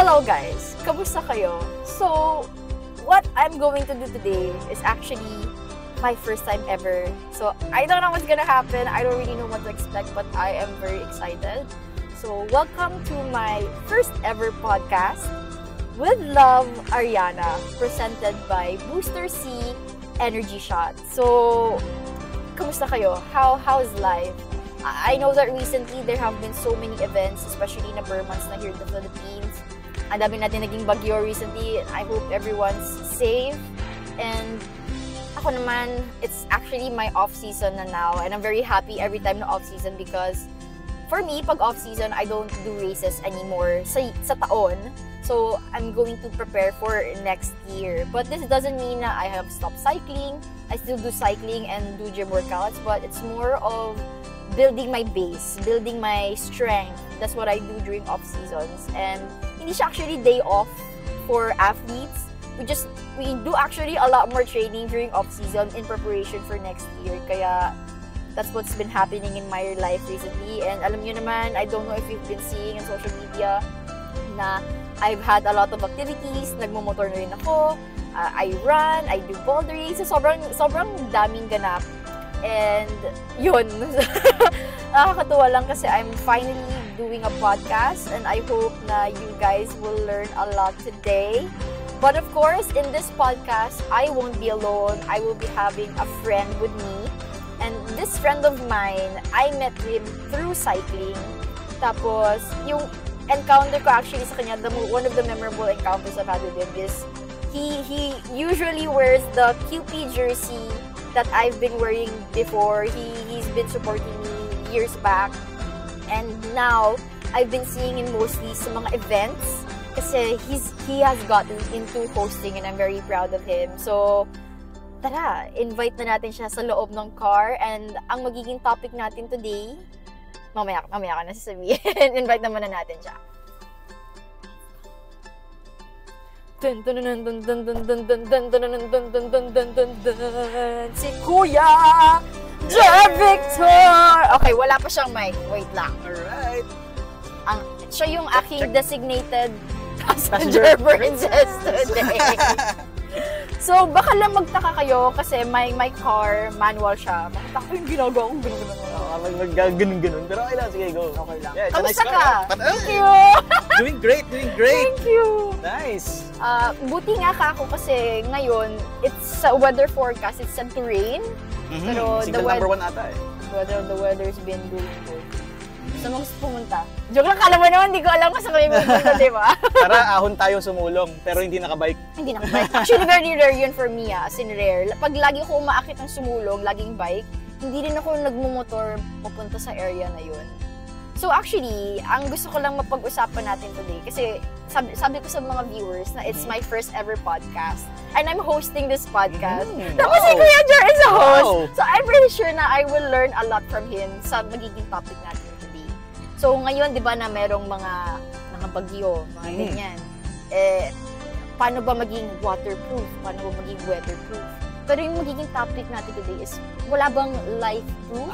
Hello guys! Kamusta kayo? So, what I'm going to do today is actually my first time ever. So, I don't know what's gonna happen. I don't really know what to expect, but I am very excited. So, welcome to my first ever podcast with Love Ariana, presented by Booster C Energy Shot. So, kamusta kayo? How's life? I know that recently there have been so many events, especially na per months na here in the Philippines. Ang dami natin naging bagyo recently. I hope everyone's safe. And ako naman, it's actually my off-season na now. And I'm very happy every time na off-season because for me, pag off-season, I don't do races anymore sa taon. So, I'm going to prepare for next year. But this doesn't mean na I have stopped cycling. I still do cycling and do gym workouts. But it's more of building my base, building my strength. That's what I do during off-seasons. And hindi siya actually day off for athletes. We do actually a lot more training during off-season in preparation for next year. Kaya that's what's been happening in my life recently. And alam nyo naman, I don't know if you've been seeing in social media na I've had a lot of activities. Nagmumotor na rin ako. I run, I do bouldering. So sobrang daming ganap. And yun, nakakatuwa lang kasi I'm finally doing a podcast and I hope na you guys will learn a lot today. But of course, in this podcast, I won't be alone. I will be having a friend with me. And this friend of mine, I met him through cycling. Tapos, yung encounter ko actually sa kanya, one of the memorable encounters I've had with him is he usually wears the QP jersey that I've been wearing before. He's been supporting me years back. And now, I've been seeing him mostly sa mga events kasi he has gotten into hosting and I'm very proud of him. So, tara, invite na natin siya sa loob ng car and ang magiging topic natin today, mamaya ka na sasabihin. Invite naman na natin siya. Si Kuya Jer Victor! Okay, wala pa siyang mic. Wait lang. Alright. Siya yung aking designated passenger princess today. So, baka lang magtaka kayo kasi my car, manual siya. Makita ko yung ginagawa kong Ganun. Pero okay lang, sige, go. Okay lang. Yeah, kamusta ka? Thank you! Doing great. Thank you! Nice! Buti nga ka ako kasi ngayon, it's sa weather forecast, it's said to rain. Pero Signal number 1 ata eh. The weather's been doing good. Saan mo gusto pumunta? Joke lang, kala mo naman, hindi ko alam kung saan kami pumunta, di ba? Tara, ahon tayo sumulong, pero hindi nakabike. Hindi nakabike. Actually, very rare yun for me, as in rare. Pag lagi ko umaakit ng sumulong, laging bike, hindi rin ako nagmumotor papunta sa area na yun. So actually, ang gusto ko lang mapag-usapan natin today, kasi sabi ko sa mga viewers na it's my first ever podcast. And I'm hosting this podcast. Tapos si Kuya Jer is a host. Wow. So I'm pretty sure na I will learn a lot from him sa magiging topic natin today. So ngayon, di ba na merong mga bagyo, mga ganyan. Paano ba maging waterproof? Paano ba maging weatherproof? Pero yung magiging topic natin today is, wala bang life-proof?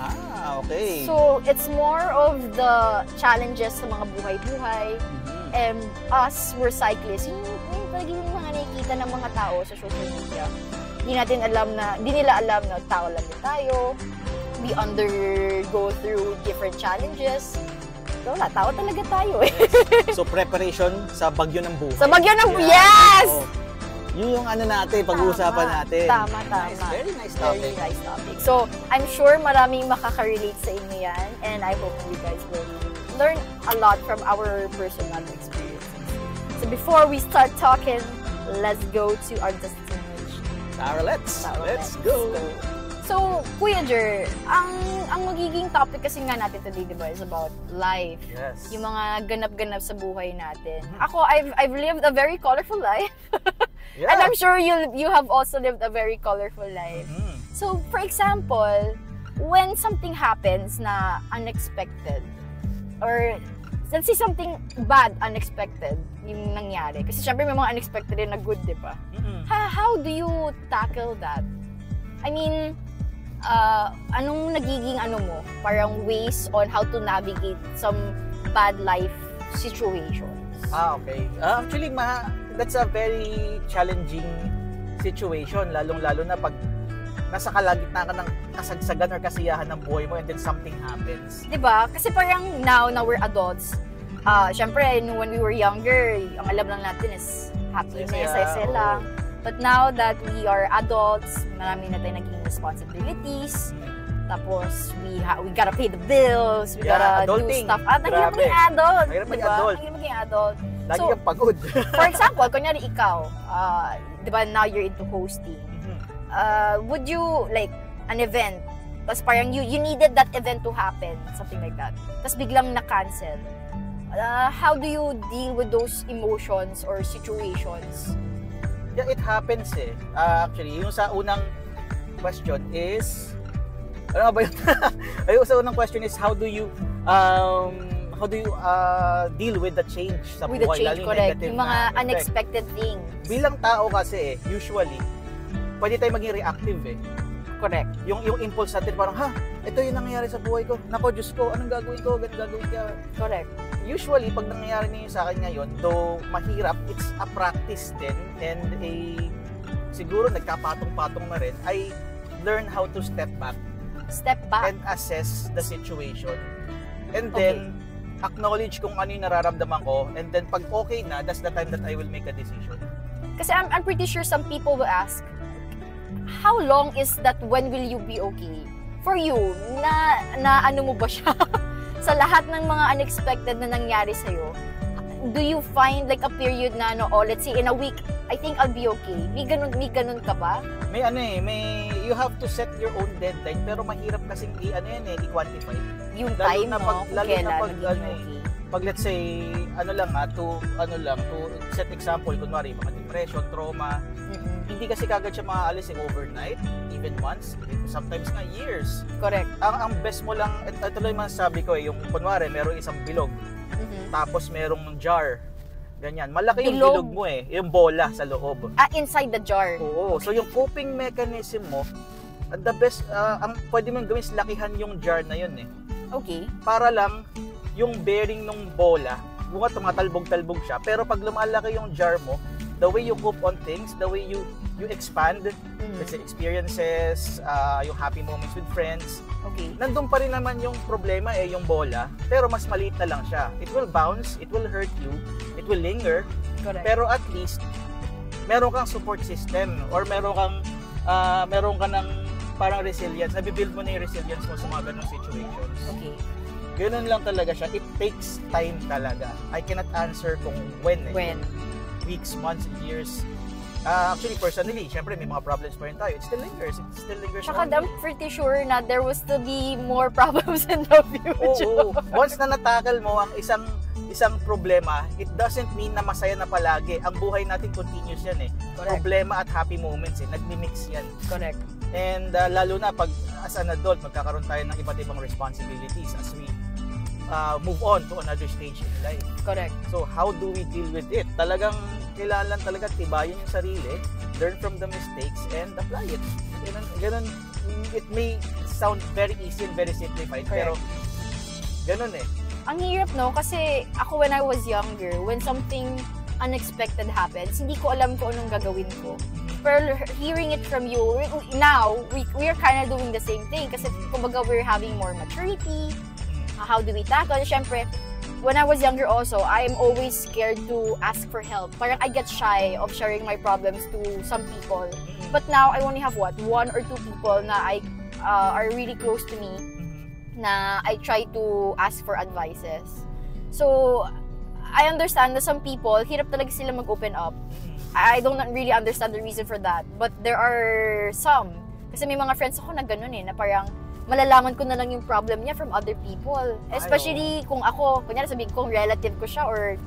Okay. So, it's more of the challenges sa mga buhay-buhay. And us, we're cyclists. Yung talagang mga nakikita ng mga tao sa social media. Hindi nila alam na tao lang din tayo. We undergo through different challenges. So, wala, tao talaga tayo eh. So, preparation sa bagyo ng buhay. Sa bagyo ng buhay! Yes! Oh. Yun yung natin, pag-uusapan natin. Tama. Nice. Very nice topic. Very nice topic. So, I'm sure maraming makaka-relate sa inyo yan. And I hope you guys will learn a lot from our personal experiences. So, before we start talking, let's go to our destination. Tara, let's go. So, Kuya Jer, ang magiging topic kasi nga natin today, di ba, is about life. Yes. Yung mga ganap-ganap sa buhay natin. Ako, I've lived a very colorful life. Yeah. And I'm sure you have also lived a very colorful life. So, for example, when something happens na unexpected, or let's say something bad, unexpected, yung nangyari. Kasi syempre may mga unexpected din na good, di ba? How do you tackle that? I mean, anong nagiging parang ways on how to navigate some bad life situations? Okay. Actually, that's a very challenging situation, lalong-lalo na pag nasa kalagitnaan ka ng kasagsagan or kasiyahan ng buhay mo and then something happens. Diba? Kasi parang now we're adults. Syempre, when we were younger, ang alam lang natin is happiness, saya lang. But now that we are adults, marami na tayong naging responsibilities. Tapos, we gotta pay the bills, we gotta adulting. Do stuff. Naging maging adult. Naging maging adult. Naging maging adult. Lagi kang pagod. For example, kunyari ikaw, diba now you're into hosting. Would you, like, an event, tapos parang you needed that event to happen, something like that, tapos biglang na-cancel. How do you deal with those emotions or situations? Yeah, it happens eh. Actually, yung sa unang question is, ano ba yun? Yung sa unang question is, how do you deal with the change sa buhay? With the change, correct. Yung mga unexpected things. Bilang tao kasi, usually, pwede tayo maging reactive eh. Correct. Yung impulse natin parang, ito yung nangyayari sa buhay ko. Nako, Diyos ko, anong gagawin ko? Ganun gagawin ka. Correct. Usually, pag nangyayari niyo sa akin ngayon, though mahirap, it's a practice din and siguro nagkapatong-patong na rin, I learn how to step back. Step back? And assess the situation. And then, acknowledge kung ano yung nararamdaman ko. And then, pag okay na, that's the time that I will make a decision. Kasi I'm pretty sure some people will ask, how long is that when will you be okay? For you, na ano mo ba siya? Sa lahat ng mga unexpected na nangyari sa'yo, do you find like a period na, let's say in a week, I think I'll be okay? May ganun ka ba? You have to set your own deadline, pero mahirap kasing i-quantify. Yung time mo, kailan pag let's say, to set example, kunwari, mga depression, trauma, hindi kasi kagad siya maaalis overnight, even months, sometimes nga years. Correct. Ang best mo lang, ito lang yung sabi ko yung kunwari, merong isang bilog, tapos merong jar, ganyan. Malaki yung bilog mo yung bola sa loob. Inside the jar. Oo. So yung coping mechanism mo, the best, ang pwede mong gawin is lakihan yung jar na yun Okay. Para lang, yung bearing ng bola, tumatalbog-talbog siya, pero pag lumalaki yung jar mo, the way you cope on things, the way you expand, let's say experiences, yung happy moments with friends, nandun pa rin naman yung problema yung bola, pero mas maliit na lang siya. It will bounce, it will hurt you, it will linger, correct. Pero at least, meron kang support system, or meron ka ng parang resilience, nabibuild mo na yung resilience mo sa mga ganong situations. Okay. Ganun lang talaga siya. It takes time talaga. I cannot answer kung when. Weeks, months, years. Actually, personally, syempre may mga problems pa rin tayo. It still lingers. Saka I'm pretty sure na there will still be more problems in the future. Oo. Once na natakal mo ang isang problema, it doesn't mean na masaya na palagi. Ang buhay natin continuous yan Correct. Problema at happy moments nagmi-mix yan. Correct. And lalo na pag as an adult, magkakaroon tayo ng iba't ibang responsibilities as we move on to another stage in life. Correct. So, how do we deal with it? Talagang kailangan talaga tibayin yung sarili, learn from the mistakes, and apply it. Ganun, it may sound very easy and very simplified, pero ganun Ang hirap kasi ako when I was younger, when something unexpected happens, hindi ko alam kung anong gagawin ko. Pero hearing it from you, now, we are kind of doing the same thing kasi kumbaga we're having more maturity. How do we tackle? Siyempre, when I was younger also, I am always scared to ask for help. Parang I get shy of sharing my problems to some people. But now, I only have one or two people na are really close to me na I try to ask for advices. So, I understand that some people, hirap talaga sila mag-open up. I don't really understand the reason for that. But there are some. Kasi may mga friends ako na ganun na parang malalaman ko na lang yung problem niya from other people. Especially kung ako, kunyari sabihin kong relative ko siya or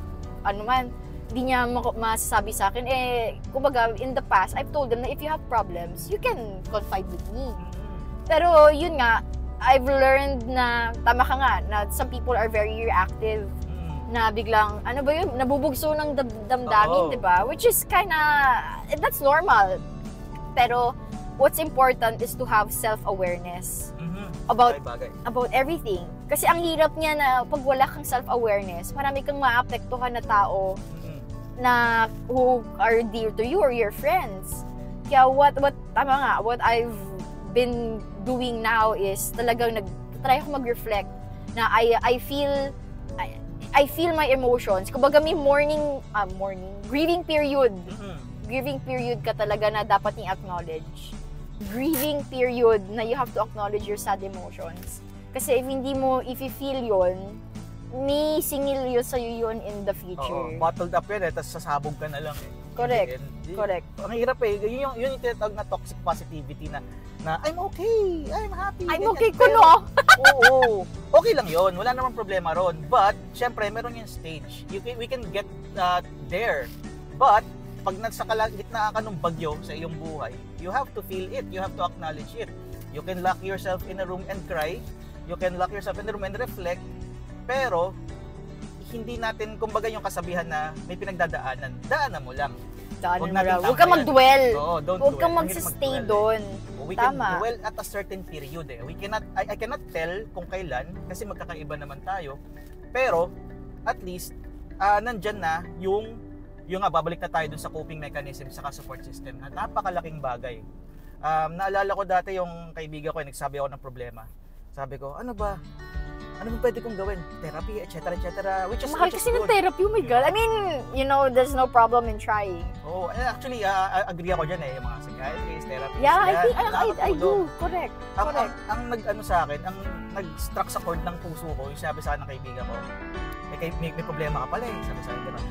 ano man, hindi niya masasabi sa akin. Kumbaga, in the past, I've told them na if you have problems, you can confide with me. Pero yun nga, I've learned na, tama ka nga, na some people are very reactive. Na biglang, ano ba yun, nabubugso ng damdamin, di ba? Which is that's normal. Pero, what's important is to have self-awareness. bagay. about everything. Kasi ang hirap niya na pag wala kang self-awareness, marami kang maapektuhan na tao na who are dear to you or your friends. Kaya tama nga, what I've been doing now is talagang try ako mag-reflect na I feel my emotions. Kumbaga may grieving period. Grieving period ka talaga na dapat i-acknowledge. Grieving period na you have to acknowledge your sad emotions. Kasi if you feel yun, may singil yun sa'yo yun in the future. Bottled up yun tapos sasabog ka na lang Correct. Correct. Ang hirap yun yung tinatawag na toxic positivity na I'm okay, I'm happy. I'm okay ko, no? Oo. Okay lang yun, wala namang problema ron. But, syempre, meron yung stage. We can get there. But, pag nasa gitna ka ng bagyo sa iyong buhay, you have to feel it, you have to acknowledge it. You can lock yourself in a room and cry. You can lock yourself in a room and reflect. Pero, hindi natin, kumbaga yung kasabihan na may pinagdadaanan, daanan mo lang. Huwag kang mag-dwell. Huwag kang mag-stay doon. We can dwell at a certain period I cannot tell kung kailan kasi magkakaiba naman tayo. Pero, at least, nandyan na yung babalik na tayo dun sa coping mechanism sa support system na napakalaking bagay. Naalala ko dati yung kaibigan ko, nagsabi ako ng problema. Sabi ko, ano ba pwede kong gawin? Therapy, etc. Mahal kasi ng therapy, oh my God. I mean, there's no problem in trying. Actually, agree ako dyan yung mga psychiatrist, therapist. Yeah, I think, I do. Correct. Ang nag-ano sa akin, ang nag-struck sa chord ng puso ko, yung sabi sa akin ng kaibigan ko, may problema ka pala sabi sa akin, gano'n.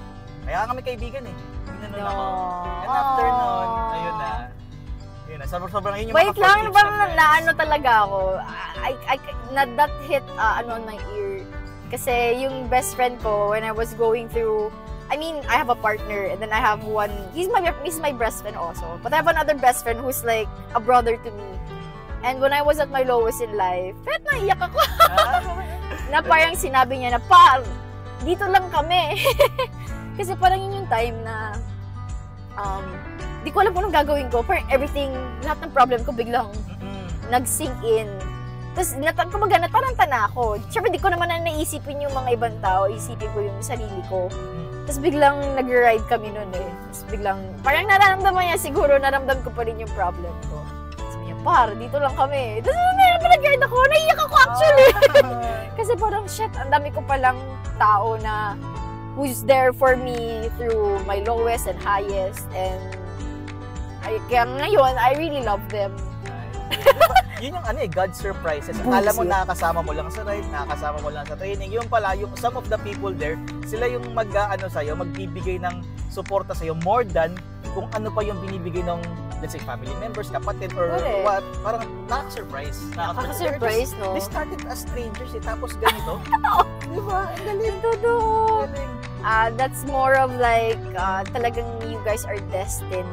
Kaya kami kaibigan Ginanon ako. And after nun, ayun na. Sobrang yun yung wait lang, naano talaga ako. That hit on my ear. Kasi yung best friend ko, when I was going through, I have a partner and then I have one, he's my best friend also. But I have another best friend who's like a brother to me. And when I was at my lowest in life, naiyak ako. Na parang sinabi niya na, dito lang kami. Kasi parang yun yung time na, di ko alam kung anong gagawin ko. Parang everything, lahat ng problem ko biglang nag-sink in. Tapos, kumbaga, nataranta na ako. Siyempre, di ko naman na naisipin yung mga ibang tao. Isipin ko yung sarili ko. Tapos, biglang nag-ride kami nun Tapos, biglang, parang nararamdaman niya siguro, naramdam ko pa rin yung problem ko. Sabi niya, dito lang kami. Tapos, nag-ride ako. Naiyak ako actually. Kasi parang, shit, ang dami ko palang tao na who's there for me through my lowest and highest. And, kaya ngayon, I really love them. Yun yung God's surprises. Akala mo nakakasama mo lang sa ride, nakakasama mo lang sa training. Yung pala, some of the people there, sila yung magbibigay ng suporta sa'yo more than kung ano pa yung binibigay ng, let's say, family members, kapatid, or what. Parang nakaka-surprise. Nakaka-surprise, no? They started as strangers, tapos ganito. Diba? Ang galing. Galing. That's more of like, talagang you guys are destined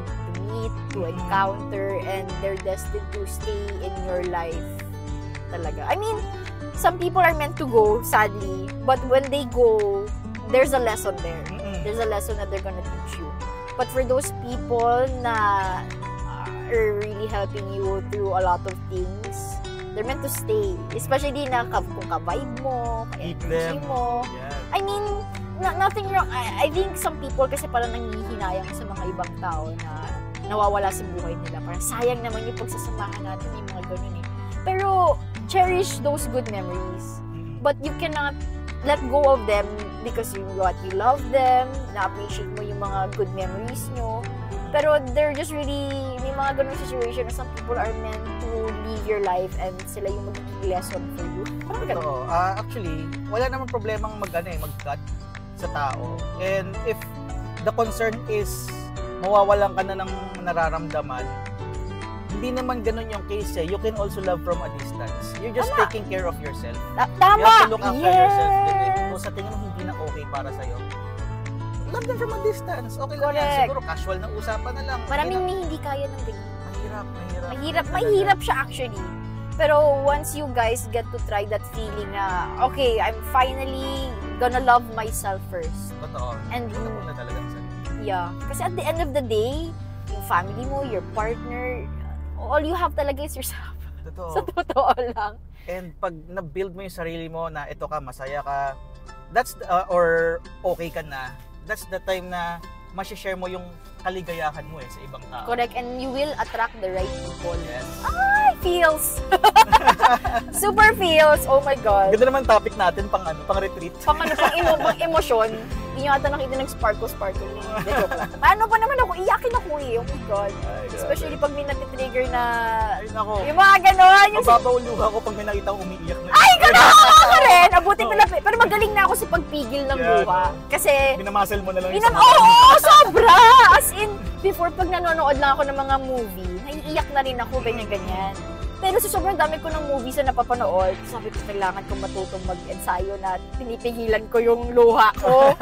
to encounter and they're destined to stay in your life talaga. Some people are meant to go, sadly, but when they go, there's a lesson there. There's a lesson that they're gonna teach you. But for those people na are really helping you through a lot of things, they're meant to stay. Especially kung ka-vibe mo, ka-energy mo. Yeah. Nothing wrong. I think some people kasi parang nangihinayang sa mga ibang tao na nawawala sa buhay nila. Parang sayang naman yung pagsasamahan natin, yung mga ganun Pero, cherish those good memories. But you cannot let go of them because you love them, na-appreciate mo yung mga good memories nyo. Pero, they're just really, may mga ganun situation na some people are meant to live your life and sila yung magiging lesson for you. Parang ganun. Actually, wala namang problemang mag-cut sa tao. And if the concern is mawawalan ka na ng nararamdaman, hindi naman ganun yung case You can also love from a distance. You're just taking care of yourself. Tama! You have to look after yourself. Kung sa tingin mo hindi na okay para sa'yo, love them from a distance. Okay lang yan. Siguro casual na usapan na lang. Maraming hindi kaya ng ganyan. Mahirap siya actually. Pero once you guys get to try that feeling na, okay, I'm finally gonna love myself first. Totoo. And na talagang sa'yo. Yeah. Kasi at the end of the day, yung family mo, your partner, all you have talaga is yourself. Totoo. Sa totoo lang. And pag na-build mo yung sarili mo na ito ka, masaya ka, that's or okay ka na, that's the time na ma-share mo yung kaligayahan mo sa ibang tao. Correct. And you will attract the right people. Yes. Ay, feels. Super feels. Oh my God. Ganda naman topic natin pang retreat. Pang emosyon. Hindi nyo ata nakita ng sparkle. Joke lang. Paano pa naman ako? Iyakin ako Oh my God. Ay, Especially pag may natitrigger na... Ay, nako. Yung mga gano'n. Mababaw luha ko pag may nakita akong umiiyak na. Ay, gano'n! Ako rin! Abutin ko lang. Pero magaling na ako sa pagpigil ng luha. Kasi... Binamuscle mo na lang Oo, sobra! As in, before pag nanonood lang ako ng mga movie, naiiyak na rin ako, ganyan-ganyan. Pero sa sobrang dami ko ng movies na napapanood, sabi ko kailangan kong matutong mag-ensayo na pinipigilan ko yung luha ko.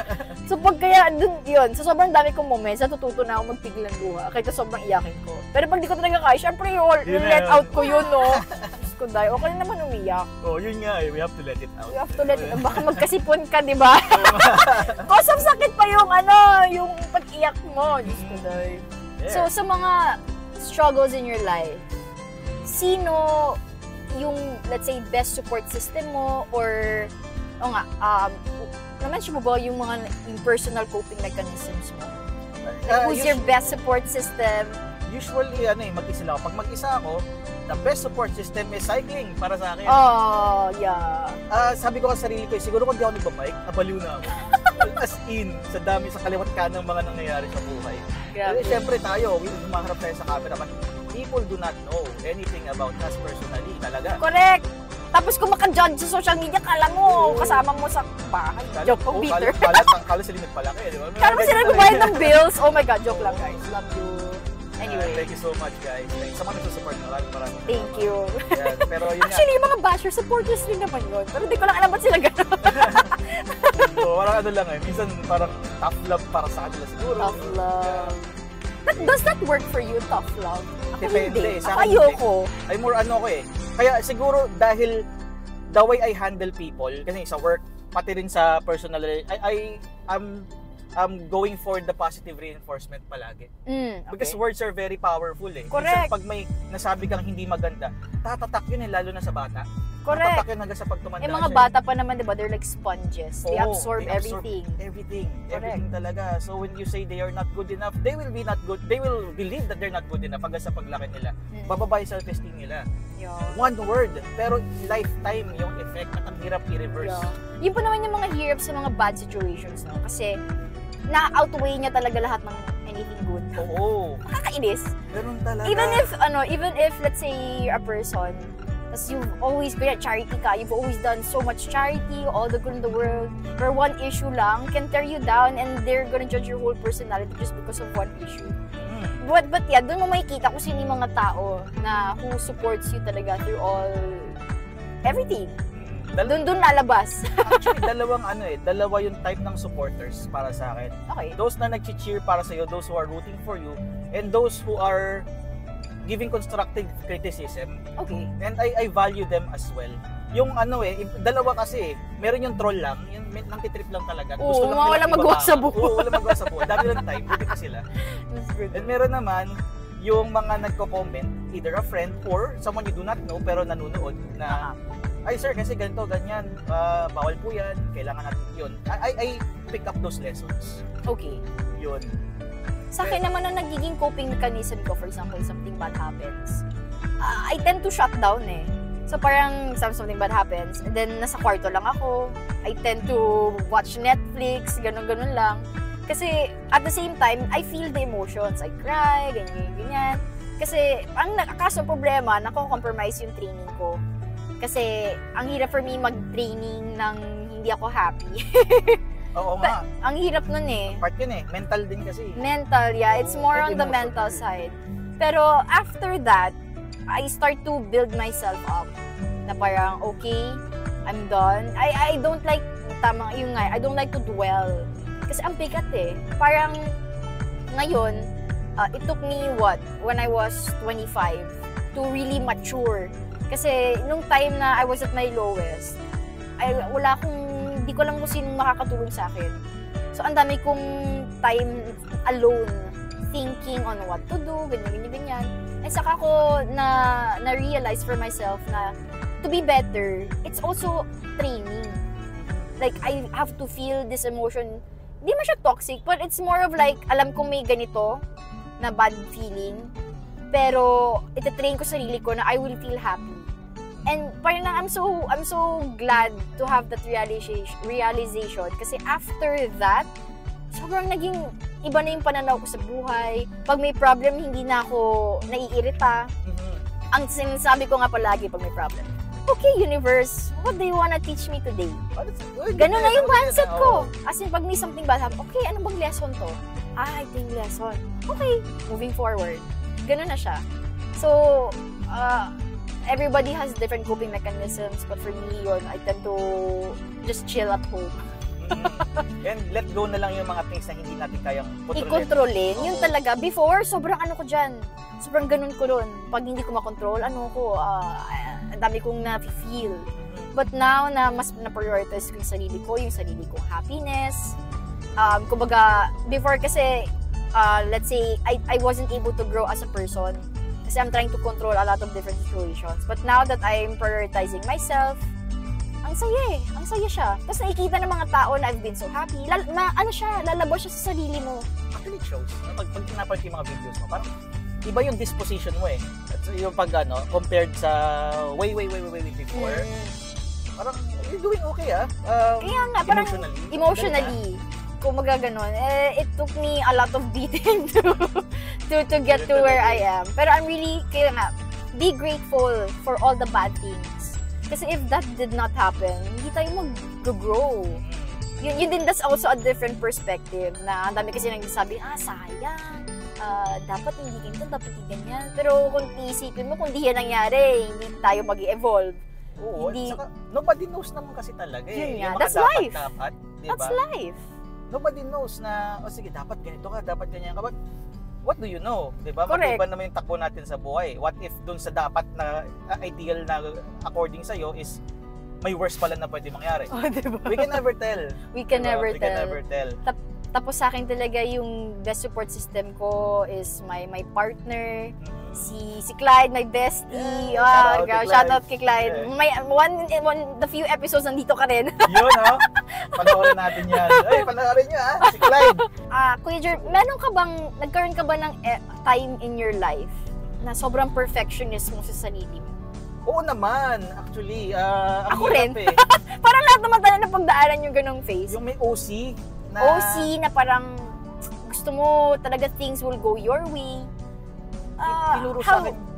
So pag kaya dun yun, sa sobrang dami kong moments, natututo na ako magpigil ng luha kahit sobrang iyakin ko. Pero pag di ko talaga kaya, syempre let out ko yun, no? Diyos ko dahil, okay naman umiyak. Oh, yun nga we have to let it out. We have to let it out. Baka magkasipon ka, di ba? Cause of sakit pa yung yung pag-iyak mo. Diyos ko dahil. Yeah. So sa mga struggles in your life, sino yung, let's say, best support system mo or, na-mention mo ba yung mga yung personal coping mechanisms mo? Like, who's your best support system? Usually, mag-isa lang ako. Pag mag-isa ako, the best support system is cycling para sa akin. Oh, yeah. Sabi ko sa sarili ko, siguro kung di ako nagbabike, nabaliw na ako. As in, sa dami sa kaliwat kanang mga nangyayari sa buhay. Grabe. Siyempre tayo, humaharap tayo sa camera, but people do not know anything about us personally, talaga. Correct. Tapos kung maka-judge sa social media, kala mo, kasama mo sa bahay. Joke, Peter. Kala sa limit pala kayo, di ba? Kala mo sila nagbayad ng bills. Oh my God, joke lang guys. Love you. Anyway. Thank you so much, guys. Sa mga nagsusupport na maraming Thank you. Yan, pero yun actually, yung mga bashers, supporters din naman yun. Pero hindi ko lang alam ba't sila gano'n. So, parang lang minsan parang tough love para sa kanila siguro. Tough love. But does that work for you, tough love? Ako Depende. hindi. Ako ayoko. Ay more ko Kaya siguro dahil the way I handle people, kasi sa work, pati rin sa personal, I'm going for the positive reinforcement palagi. Okay. Because words are very powerful Correct. Minsan pag may nasabi kang hindi maganda, tatatak yun lalo na sa bata. Correct. Tatatak yun hanggang sa pagtumanda mga bata pa naman, diba, they're like sponges. They absorb everything. Everything talaga. So when you say they are not good enough, they will be not good. They will believe that they're not good enough hanggang sa paglaki nila. Bababa yung self-esteem nila. Yeah. One word, pero lifetime yung effect at ang hirap i-reverse. Yeah. Yun pa naman yung mga hirap sa mga bad situations, no? Kasi na-outweigh niya talaga lahat ng anything good. Oo. Nakakainis. Ganun talaga. Even if let's say you're a person, as you've always been a charity ka, you've always done so much charity, all the good in the world, where one issue lang can tear you down and they're gonna judge your whole personality just because of one issue. But yeah, doon mo makikita kung sino yung mga tao na who supports you talaga through everything. Doon lalabas. Actually, dalawa yung type ng supporters para sa akin. Okay. Those na nag-cheer para sa iyo, those who are rooting for you, and those who are giving constructive criticism. Okay. And I value them as well. Yung dalawa kasi, meron yung troll lang, yung nang-titrip lang talaga. Gusto lang wala magawa sa buhay. Oo, wala magawa sa buhay. Dami lang time, buti pa sila. And meron naman, yung mga nagko-comment, either a friend or someone you do not know pero nanonood na ay sir, kasi ganito, ganyan, bawal po yan, kailangan natin yun. I pick up those lessons. Okay. Yun. Sa akin naman ang nagiging coping mechanism ko, for example, something bad happens, I tend to shut down So parang something bad happens, and then nasa kwarto lang ako, I tend to watch Netflix, ganun-ganun lang. Kasi at the same time, I feel the emotions. I cry, ganyan. Kasi ang kaso problema, nako-compromise yung training ko. Kasi ang hirap for me mag-training nang hindi ako happy. Oo nga. Ang hirap nun Part yun mental din kasi. Mental, yeah. It's more on the mental side. Pero after that, I start to build myself up. Na parang, okay, I'm done. I don't like, I don't like to dwell. Kasi ang bigat Parang, ngayon, it took me, when I was 25, to really mature. Kasi nung time na I was at my lowest, hindi ko alam kung sinong makakatulong sa akin. So, ang dami kong time alone, thinking on what to do, ganyan. And saka ko na-realize for myself na to be better, it's also training. Like, I have to feel this emotion. Hindi man siya toxic, but it's more of like, alam kong may ganito na bad feeling. Pero, itatrain ko sarili ko na I will feel happy. And parang I'm so glad to have that realization. Kasi after that, sobrang naging iba na yung pananaw ko sa buhay. Pag may problem, hindi na ako naiirita. Ang sinasabi ko nga palagi pag may problem, okay, universe, what do you wanna teach me today? Ganun na yung mindset ko. As in, pag may something bad happen, okay, ano bang lesson to? Ito yung lesson. Okay, moving forward. Ganun na siya. So, everybody has different coping mechanisms, but for me, yun, I tend to just chill at home. And let go na lang yung mga things na hindi natin kayang i-controlin. Yun talaga. Before, sobrang ano ko dyan. Sobrang ganun ko dun. Pag hindi ko makontrol, ang dami kong na-feel. But now, na mas na-prioritize ko yung sarili kong happiness. Kumbaga, before kasi, let's say, I wasn't able to grow as a person. Kasi I'm trying to control a lot of different situations. But now that I'm prioritizing myself, ang saya eh. Ang saya siya. Tapos nakikita ng mga tao na I've been so happy. Lalabas siya sa sarili mo. Actually, it shows. Pag pinapanood yung mga videos mo, parang iba yung disposition mo eh. At yung pag compared sa way before, parang you're doing okay kaya nga, parang emotionally. Kung magaganon, it took me a lot of beating to get to where I am. Pero I'm really, kaya nga, be grateful for all the bad things. Kasi if that did not happen, hindi tayo mag-grow. Yun din, that's also a different perspective na ang dami kasi nagsasabi, sayang, dapat hindi ganito, dapat hindi ganyan. Pero kung isipin mo, kung di yan nangyari, hindi tayo mag-evolve. Oo, saka, nobody knows naman kasi talaga eh. Yun nga, that's life. Diba? That's life. Nobody knows na, sige, dapat ganito ka, dapat ganyan ka. But what do you know? Diba? Correct. Mag-iba naman yung takbo natin sa buhay. What if dun sa dapat na ideal na according sa'yo is may worse pala na pwede mangyari? Diba? We can never tell. We can never tell. Tapos sa akin talaga yung best support system ko is my partner, si Clyde, my bestie. Shout out kay Clyde. The few episodes nandito ka rin. Yun panoorin natin yan. Ay, panoorin nyo si Clyde. Kuya Jer, nagkaroon ka ba ng time in your life na sobrang perfectionist mo sa sarili mo? Oo naman, actually. Ako rin. Parang lahat naman tayo na pagdaanan yung ganong phase. Yung may OC na parang gusto mo talaga things will go your way.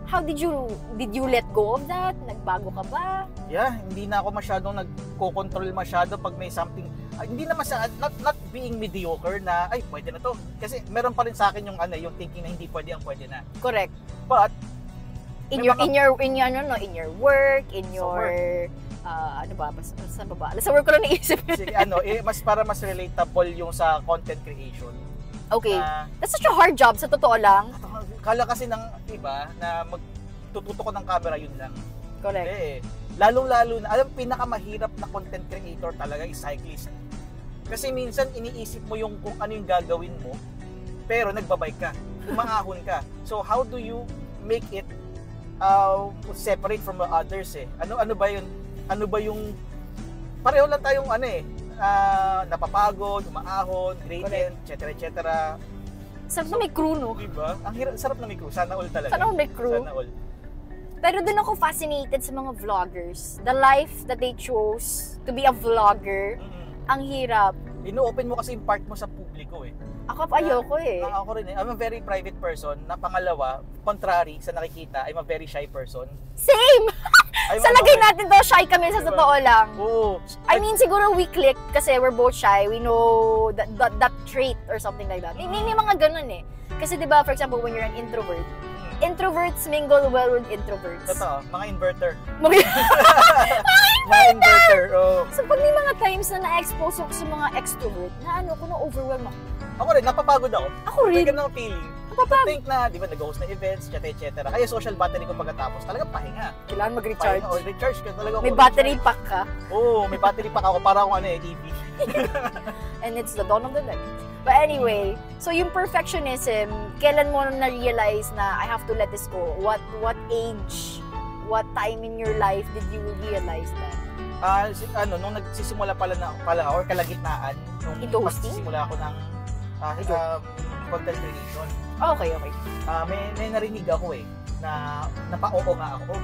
How did you let go of that? Nagbago ka ba? Yeah, hindi na ako masyadong nagko-control masyado pag may something. Hindi naman not being mediocre na ay pwede na to. Kasi meron pa rin sa akin yung yung thinking na hindi pwede pwede na. Correct. But in your work, in your saan ba? Sa work ko lang naisip. Sige, mas para mas relatable yung sa content creation. Okay. That's such a hard job, sa totoo lang. Kala kasi ng iba na magtututo ko ng camera, yun lang. Correct. Lalong-lalo na, pinakamahirap na content creator talaga is cyclist. Kasi minsan iniisip mo yung kung ano yung gagawin mo, pero nagbabike ka, umahon ka. So how do you make it separate from the others Ano ba yung pareho lang tayong napapagod, umaahon, gradient, etc. Sarap na may crew, no? Diba? Ang sarap na may crew. Sana all talaga. Sana all may crew. Sana all. Pero doon ako fascinated sa mga vloggers. The life that they chose to be a vlogger. Ang hirap. Ino-open mo kasi yung part mo sa publiko Ako ayoko Ako rin I'm a very private person. Na pangalawa, contrary sa nakikita, I'm a very shy person. Same! Sa lagay natin to, shy kami sa totoo lang. Oo. I mean, siguro we click kasi we're both shy. We know that trait or something like that. May mga ganun Kasi diba, for example, when you're an introvert, introverts mingle well with introverts. Totoo, mga inverter. Mga inverter, So pag may mga times na na-expose ako sa mga extrovert, na-overwhelm ako. Ako rin, napapagod ako. Ako rin. May ganang feeling. I think na, di ba, nag-host na events, etc. Kaya social battery ko pagkatapos, talagang pahinga. Kailangan mag-recharge. Recharge ka talaga. May battery pack ka. Oo, may battery pack ako para akong EV. And it's the dawn of the night. But anyway, so yung perfectionism, kailan mo na-realize na I have to let this go? What age, what time in your life did you realize that? Nung nagsisimula pala or kalagitnaan, nung magsisimula ako ng content creation. Okay. May narinig ako na napao nga ako.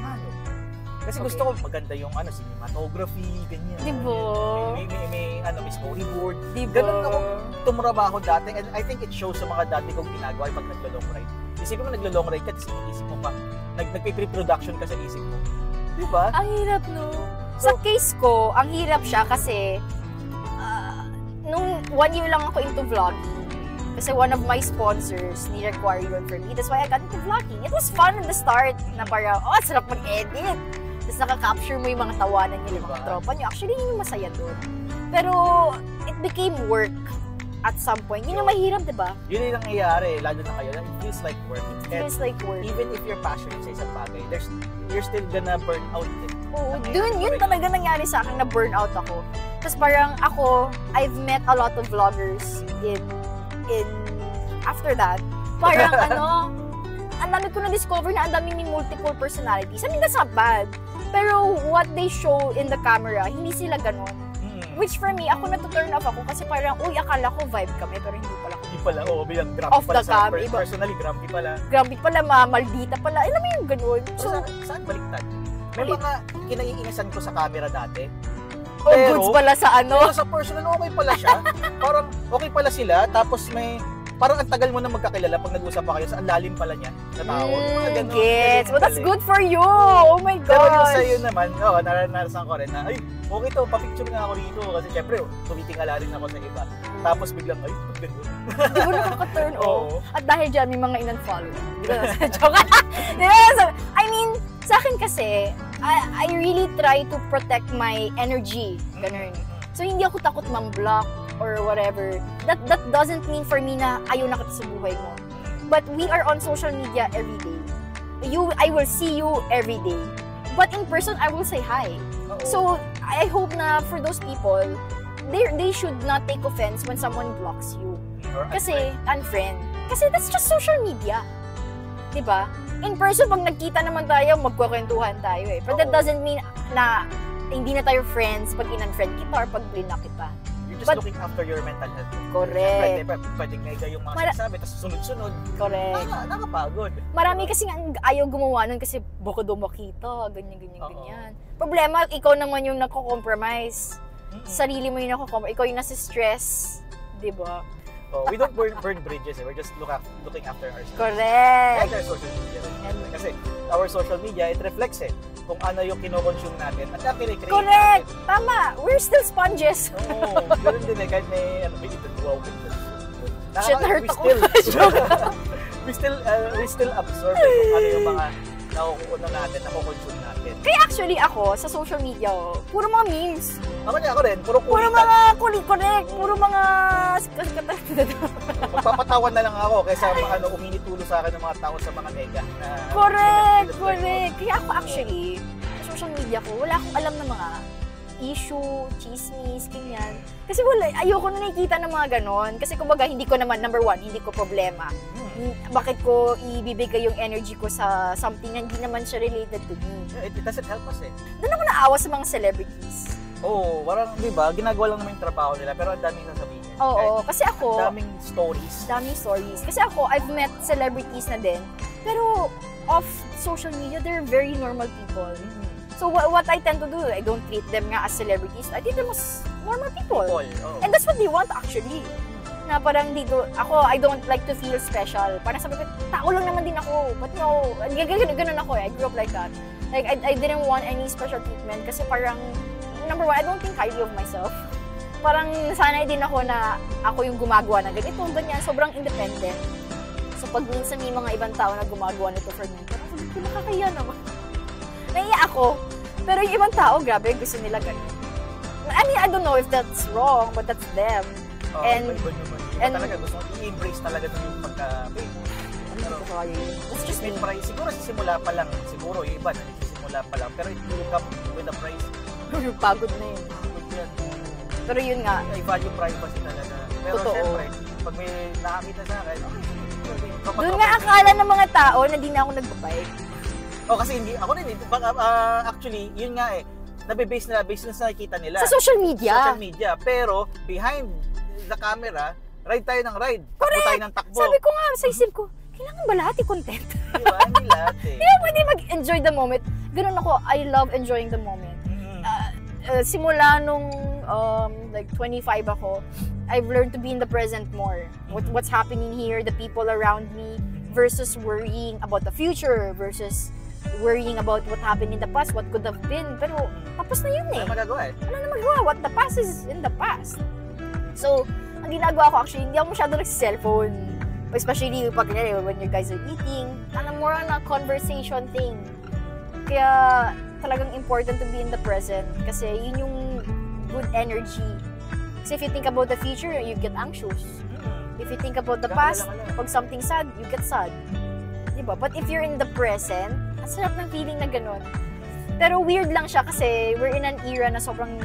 Kasi gusto ko maganda yung cinematography, ganyan. Diba? May storyboard. Diba? Ganun ako tumrabaho dati, and I think it shows sa mga dati kong ginagawa pag naglo-long ride. Isipin mo naglo-long ride ka, tapos isip mo pa, nagpe-pre-production ka sa isip mo. Diba? Ang hirap, no? Sa case ko, ang hirap siya kasi nung 1 year lang ako into vlogging. Kasi one of my sponsors ni-require yun for me. That's why I got into vlogging. It was fun in the start na parang, sarap mag-edit. Tapos nakaka-capture mo yung mga tawanan niyo, yung mga tropa niyo. Actually, yun yung masaya doon. Pero, it became work at some point. Yun yung mahirap, diba? Yun yung nangyayari, lalo na kayo. It feels like work. It feels like work. Even if you're passionate sa isang bagay, you're still gonna burn out. Oo, yun talaga nangyari sa akin na burnout ako. Tapos parang ako, I've met a lot of vloggers in after that. Parang ang dami ko na-discover na ang dami may multiple personalities. I mean, that's not bad. Pero what they show in the camera, hindi sila ganon. Which for me, ako na-turn off ako kasi parang, akala ko vibe kami, pero hindi pala. Hindi pala, bilang grumpy off pala the cam, personally, grumpy pala. Grumpy pala, maldita pala. Alam mo yung ganon. So, saan baliktad? May mga kinaiinisan ko sa camera dati. Pero, goods pala sa pero sa personal, okay pala siya. Parang, okay pala sila, tapos parang ang tagal mo na magkakilala pag nag-usap pa kayo, sa lalim pala niya na tao. Mga ganun. Yes, but that's good for you. Oh my gosh. Pero yung sa'yo naman, naranasan ko rin na, okay to, papicture nga ako rito. Kasi syempre, tumitingala rin ako sa iba. Tapos biglang, ganun. Di ba nakaka-turn off? At dahil dyan, may mga in-unfollow. Joke. I mean, sa akin kasi, I really try to protect my energy. Ganun. So, hindi ako takot mang-block or whatever. That doesn't mean for me na ayaw na kita sa buhay mo. But we are on social media every day. I will see you every day. But in person, I will say hi. So, I hope na for those people, they should not take offense when someone blocks you. Kasi, unfriend. Kasi that's just social media. Diba? In person, pag nagkita naman tayo, magkukwentuhan tayo eh. But that doesn't mean na hindi na tayo friends pag in-unfriend kita or pag blinak kita. You're just looking after your mental health. Correct. Siyempre, pwedeng nga yung mga sinasabi, tapos sunod-sunod. Correct. Nakapagod. Marami kasi ayaw gumawa nun kasi baka daw makita, ganyan. Problema, ikaw naman yung nako-compromise. Sarili mo yung nako-compromise. Ikaw yung nasa stress. Diba? We don't burn bridges. We're just looking after ourselves. Correct. Like our social media. Kasi our social media, it reflects kung ano yung kino-consume natin at na-create Correct. Natin. Tama. We're still sponges. Ganun din kakahit may wow. Shit, hurt ako. We still absorb kung ano yung mga nakukuha natin, nakukonsume natin. Kaya actually ako, sa social media, puro mga memes. Ako rin, puro kulitan. Puro mga correct. Puro mga magpapatawan na lang ako kaysa uminitulo sa akin ng mga tao sa mga mega. Correct. Kaya ako actually, sa social media ko, wala akong alam ng mga issue, chismis, ganyan. Kasi ayoko na nakikita ng mga ganon. Kasi kumbaga, hindi ko naman, number one, hindi ko problema. Bakit ko ibibigay yung energy ko sa something na hindi naman siya related to me? It doesn't help us Doon ako naawa sa mga celebrities. Parang, di ba, ginagawa lang naman yung trabaho nila, pero ang daming sasabihin. Kasi ako... Daming stories. Kasi ako, I've met celebrities na din. Pero, off social media, they're very normal people. So, what I tend to do, I don't treat them nga as celebrities. I treat them as normal people. And that's what they want, actually. Na parang I don't like to feel special. Parang sabi ko, tao lang naman din ako. But no, ganun ako I grew up like that. Like, I didn't want any special treatment kasi parang, number one, I don't think highly of myself. Parang sanay din ako na ako yung gumagawa ng ganito, ganyan. Sobrang independent. So, pag minsan may mga ibang tao na gumagawa nito for me, parang sabi ko, nakakaya naman. Naiya ako. Pero yung ibang tao, grabe, gusto nila ganun. I mean, I don't know if that's wrong, but that's them. And talaga, gusto mo i-embrace talaga yung pagka-famous. That's just me. Siguro sa simula pa lang, siguro yung iba nagsisimula pa lang, pero it will come with a price. Pagod na yun. Pero yun nga. I value privacy talaga. Pero syempre, Pag may nakakita sa akin, okay. Doon nga akala ng mga tao na di na ako nagbabike. Kasi hindi, ako rin, actually, yun nga nabe-base na sa nakikita nila. Sa social media. Pero, behind the camera, ride tayo ng ride. Takbo tayo ng takbo. Sabi ko nga, sa isip ko, kailangan ba lahat i-content? Diba? Hindi lahat Hindi pwede mag-enjoy the moment. Ganun ako, I love enjoying the moment. Simula nung like 25 ako, I've learned to be in the present more. What's happening here, the people around me, versus worrying about the future, versus worrying about what happened in the past, what could have been. Pero tapos na yun eh. Ano magagawa Ano na magawa? What the past is in the past. So, ang ginagawa ko actually, hindi ako masyado nag-cellphone. Especially pag when you guys are eating, more on a conversation thing. Kaya talagang important to be in the present kasi yun yung good energy. Kasi if you think about the future, you get anxious. If you think about the past, pag something sad, you get sad. Diba? But if you're in the present, ang sarap ng feeling na ganun. Pero weird lang siya kasi we're in an era na sobrang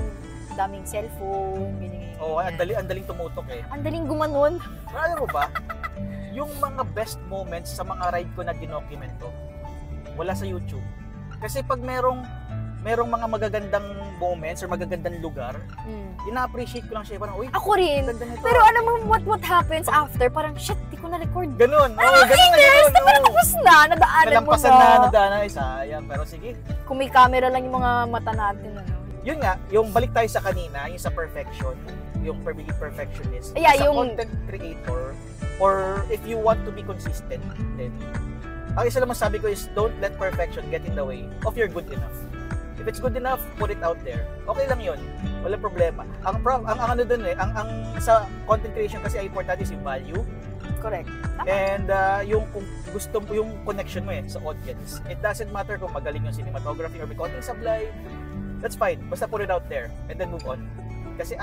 daming cellphone, ganyan. Ang daling tumutok eh. Ang daling gumanon. Alam mo ba, yung mga best moments sa mga ride ko na dinokumento, wala sa YouTube. Kasi pag merong mga magagandang moments or magagandang lugar, ina-appreciate ko lang siya. Parang, uy, ako rin. Pero alam mo what happens after? Parang, shit, di ko na-record. Ganun. Ganun. Tapos na, nadaanan mo na. Nadaanan, sayang. Pero sige. Kung may camera lang yung mga mata natin, ano. Yun nga, yung balik tayo sa kanina, yung sa perfection, yung perfectionist. Yeah, sa yung content creator, or if you want to be consistent, then, ang isa lang masabi ko is, don't let perfection get in the way of your good enough. If it's good enough, put it out there. Okay lang yun. Wala problema. Ang ano dun ang sa content creation kasi ay important is yung value. Correct. And yung kung gusto mo yung connection mo sa audience. It doesn't matter kung magaling yung cinematography or may konting sablay. That's fine. Basta put it out there and then move on. Kasi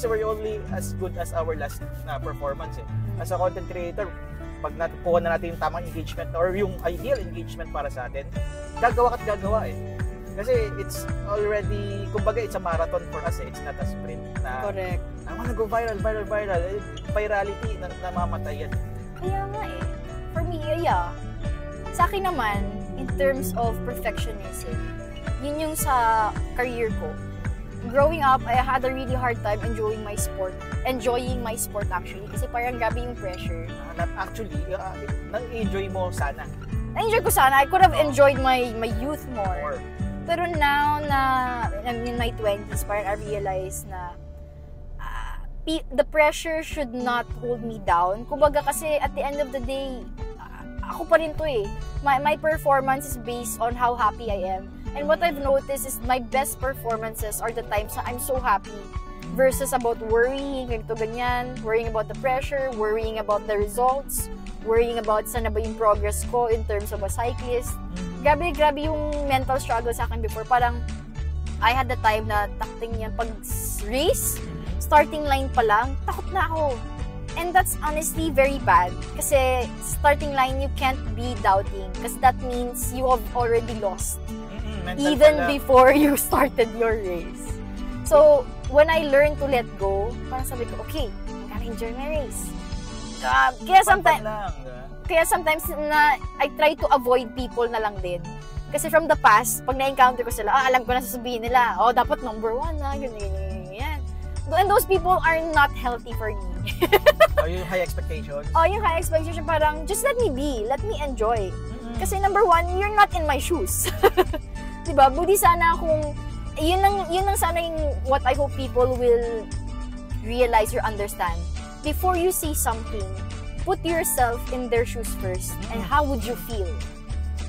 we're only as good as our last performance As a content creator, pag nakuha na natin yung tamang engagement or yung ideal engagement para sa atin, gagawa Kasi it's already, kumbaga it's a marathon for us it's not a sprint na correct. I wanna go viral. Virality na namamatay yan. Kaya nga for me, sa akin naman, in terms of perfectionism, yun yung sa career ko. Growing up, I had a really hard time enjoying my sport actually, kasi parang grabe yung pressure. Actually, na-enjoy mo sana. Na-enjoy ko sana. I could have enjoyed my youth more. Pero now na in my 20s, parang I realized na the pressure should not hold me down. Kumbaga kasi at the end of the day, ako pa rin to My performance is based on how happy I am. And what I've noticed is my best performances are the times na I'm so happy versus about worrying, ganito ganyan, worrying about the pressure, worrying about the results, worrying about sana ba yung progress ko in terms of a cyclist. Grabe yung mental struggle sa akin before. Parang, I had the time na takting yan. Pag race, starting line pa lang, takot na ako. And that's honestly very bad. Kasi starting line, you can't be doubting. Kasi that means you have already lost. Even before you started your race. So, when I learned to let go, parang sabi ko, okay, I'm gonna enjoy my race. Kaya sometimes na I try to avoid people na lang din. Kasi from the past, pag na-encounter ko sila, alam ko na sasabihin nila, dapat number 1 na, ganyan. And those people are not healthy for me. Yung high expectations? Yung high expectation, parang, just let me be, let me enjoy. Kasi number 1, you're not in my shoes. Diba? Buti sana kung, yun lang sana yung what I hope people will realize or understand. Before you say something, put yourself in their shoes first. And how would you feel?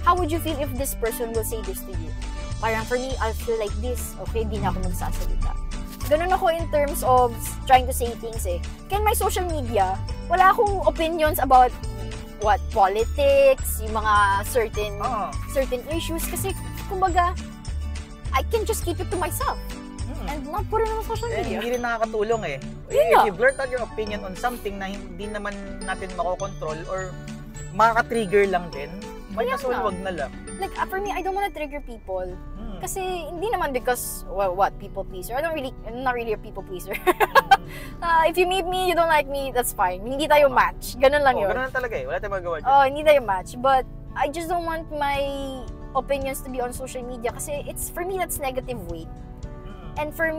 How would you feel if this person will say this to you? Parang for me, I'll feel like this. Okay, di na ako magsasalita. Ganun ako in terms of trying to say things Kaya my social media, wala akong opinions about politics, yung mga certain issues. Kasi, kumbaga, I can just keep it to myself. And not put it on social media. Hindi rin nakakatulong If you blurt out your opinion on something na hindi naman natin makokontrol or makaka-trigger lang din, Might as well, wag na lang. Like, for me, I don't wanna trigger people. Hmm. Kasi, hindi naman because, well, what, people pleaser? I'm not really a people pleaser. If you meet me, you don't like me, that's fine. Hindi tayo match. Ganun lang yun. Ganun lang talaga eh. Wala tayong magawa dyan. Hindi tayo match. But, I just don't want my opinions to be on social media kasi for me, that's negative weight. And for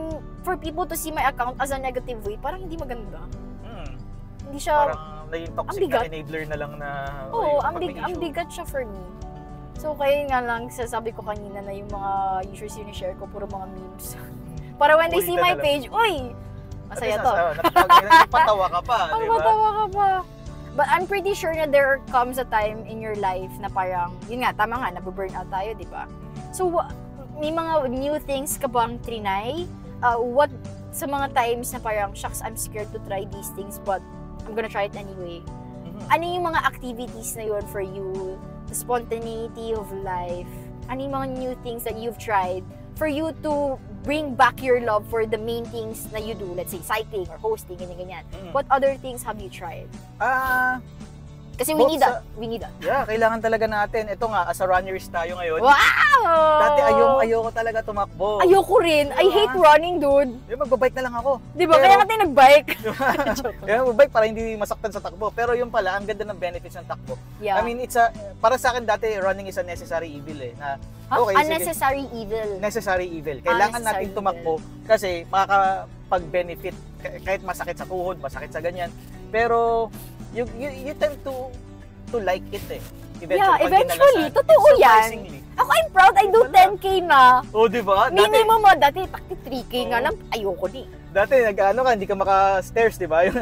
people to see my account as a negative weight, parang hindi maganda. Hindi siya... Parang naging toxic na enabler na lang na... Oo, ang bigat siya for me. So, kaya nga lang, sasabi ko kanina na yung mga usually sinishare ko, puro mga memes. Para when they see my page, uy! Masaya to. Patawa ka pa, di ba? Patawa ka pa. But I'm pretty sure na there comes a time in your life na parang, yun nga, tama nga, nabu-burn out tayo, di ba? So, may mga new things ka bang trinay? What, sa mga times na parang, shucks, I'm scared to try these things, but I'm gonna try it anyway. Ano yung mga activities na yun for you? The spontaneity of life? Ano yung mga new things that you've tried for you to bring back your love for the main things na you do? Let's say, cycling or hosting, ganyan. What other things have you tried? Kasi we need that. Yeah, kailangan talaga natin. Ito nga, as a runners tayo ngayon. Wow! Dati ayoko talaga tumakbo. Ayoko rin. I hate running, dude. Magbabike na lang ako. Di ba? Kaya natin nag-bike. Magbabike para hindi masaktan sa takbo. Pero yung pala, ang ganda ng benefits ng takbo. Yeah. I mean, para sa akin dati, running is a necessary evil eh. Unnecessary evil. Necessary evil. Kailangan natin tumakbo kasi makakapag-benefit kahit masakit sa tuhod, masakit sa ganyan. Pero you tend to like it eh. Eventually. Totoo yan. Ako, I'm proud. I do 10K na. Di ba? Minimum mo, dati 3K nga lang. Ayoko di. Dati, hindi ka maka-stairs, di ba? Yung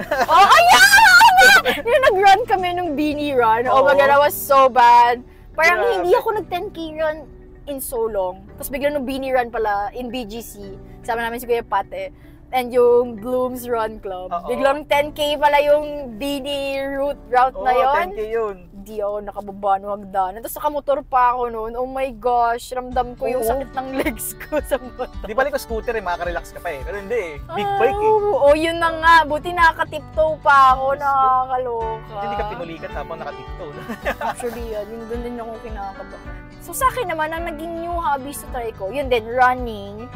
nag-run kami nung Beanie Run. Oh my God, that was so bad. Parang hindi ako nag-10K run in so long. Tapos biglang nung Beanie Run pala in BGC. Kasama namin si Kuya Pate. And yung Blooms Run Club. Biglang 10K pala yung Beanie route na yun. 10K yun. Hindi ako nakababa ng hagdanan. Tapos nakamotor pa ako noon. Oh my gosh, ramdam ko yung sakit ng legs ko sa motor. Di balik ko scooter eh, makaka-relax ka pa eh. Pero hindi eh, big bike eh. Yun na nga. Buti nakaka-tiptoe pa ako, nakakaloka. Hindi ka pinulikat habang naka-tiptoe. Actually, yun doon din ako kinakabahan. So sa akin naman, ang naging new hobbies to try ko, yun din, running.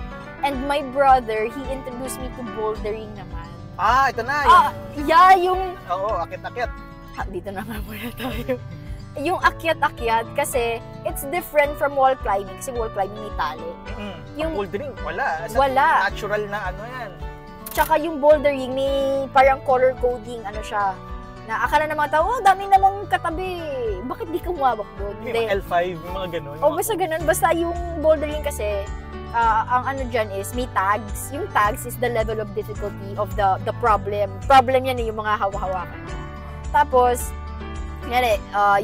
And my brother, he introduced me to bouldering naman. Ito na. Yung... Oo, akit-akit. Dito na nga muna tayo. Yung akyat-akyat, kasi it's different from wall climbing. Kasi wall climbing may tali. Yung bouldering, wala. Natural na yan. Tsaka yung bouldering, may parang color coding, siya. Na akala ng mga tao, dami namang katabi. Bakit di ka umabak doon? May mga L5, may mga ganun. Basta ganun. Basta yung bouldering kasi, ang dyan is, may tags. Yung tags is the level of difficulty of the problem. Problem yan yung mga hawa-hawakan. Tapos,